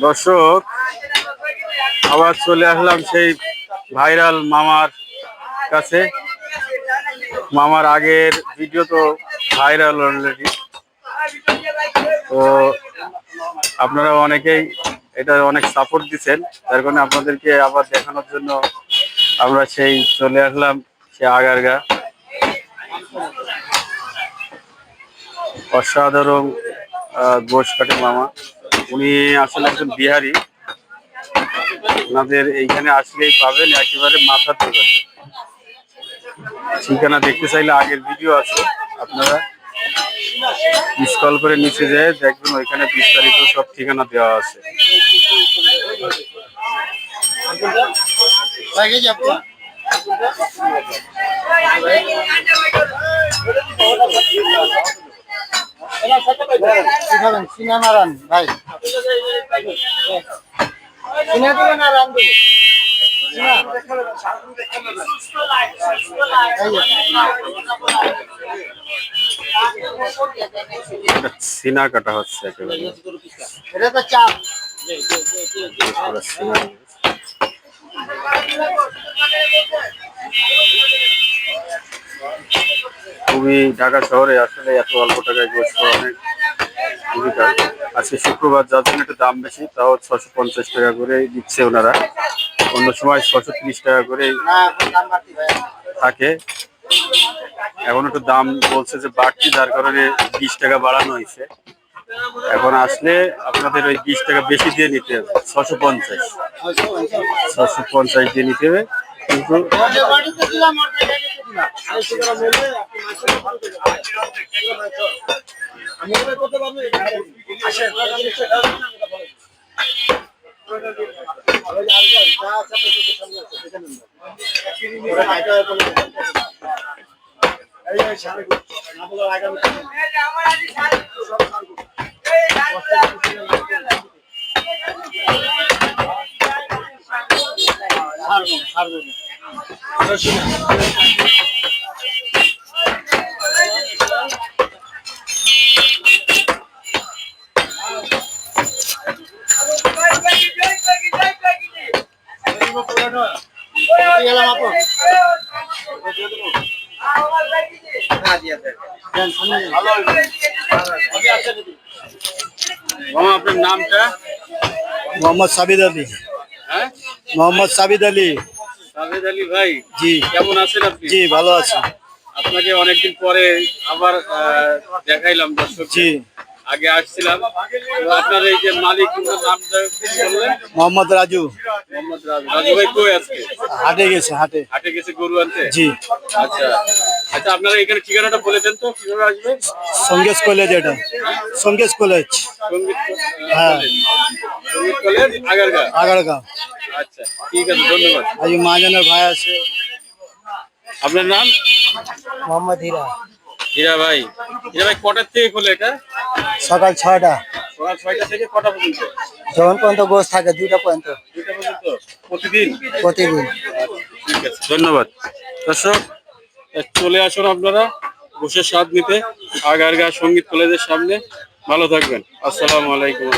দর্শক, আবার চলে আসলাম সেই ভাইরাল মামার কাছে। মামার আগের ভিডিও তো ভাইরাল অলরেডি, তো আপনারা অনেকেই এটা অনেক সাপোর্ট দিচ্ছেন, তার কারণে আপনাদেরকে আবার দেখানোর জন্য আমরা সেই চলে আসলাম সে আগারগা। অসাধারণ গোশ কাটে মামা। উনি আসলে একজন বিহারি। ওনাদের এইখানে আসলেই পাবেন একেবারে মাথার দোকান। ঠিকানা দেখতে চাইলে আগের ভিডিও আছে, আপনারা স্ক্রল করে নিচে যেয়ে দেখবেন, ওইখানে বিস্তারিত সব ঠিকানা দেওয়া আছে। সিনেমারান ভাই সিনা কাটা হচ্ছে একেবারে। এটা তো চাপ খুবই ঢাকা শহরে আসলে এত অল্প টাকায় গোছ পাওয়া অনেক জীবিকা। আজকে শুক্রবার, যার জন্য একটু দাম বেশি, তাও 650 টাকা করে দিচ্ছে ওনারা। অন্য সময় 630 টাকা করে থাকে। এখন একটু দাম বলছে যে বাড়তি, যার কারণে 20 টাকা বাড়ানো হয়েছে। এখন আসলে আপনাদের ওই 20 টাকা বেশি দিয়ে নিতে হবে, 650 দিয়ে নিতে হবে। কিন্তু আপনার নামটা? মোহাম্মদ সাবিদ আলী। হ্যাঁ, মোহাম্মদ সাবিদ আলী। সাবেদ আলী ভাই, জি কেমন আছেন আপনি? জি ভালো আছি। আপনাকে অনেকদিন পরে আবার দেখাইলাম দর্শক। জি, আগে আসছিলাম। তো আপনার এই যে মালিক, নামটা বললেন? মোহাম্মদ রাজু। মোহাম্মদ রাজু। রাজু ভাই কই আজকে? হাটে গেছে, হাটে। হাটে গেছে গরু আনতে? জি। আচ্ছা আচ্ছা, আপনারা এখানে ঠিকানাটা বলে দেন তো, কিভাবে আসবে? সঙ্গেশ কলেজ, এটা সঙ্গেশ কলেজ। সঙ্গীত হ্যাঁ, সঙ্গীত কলেজ, আগারগা। আগারগাঁও। আচ্ছা, ঠিক আছে, ধন্যবাদ। আজ মহাজনের ভাই আছে। আপনার নাম? মোহাম্মদ হীরা। হীরা ভাই। হীরা ভাই, কটার থেকে খোলে এটা? সকাল 6টা। সকাল 6টা থেকে কটা পর্যন্ত? যখন পর্যন্ত গোছ থাকে 2টা পর্যন্ত। 2টা পর্যন্ত প্রতিদিন? প্রতিদিন। ঠিক আছে, ধন্যবাদ। দর্শক, চলে আসুন আপনারা গোশের স্বাদ নিতে আগারগা সঙ্গীত কলেজের সামনে। ভালো থাকবেন। আসসালামু আলাইকুম।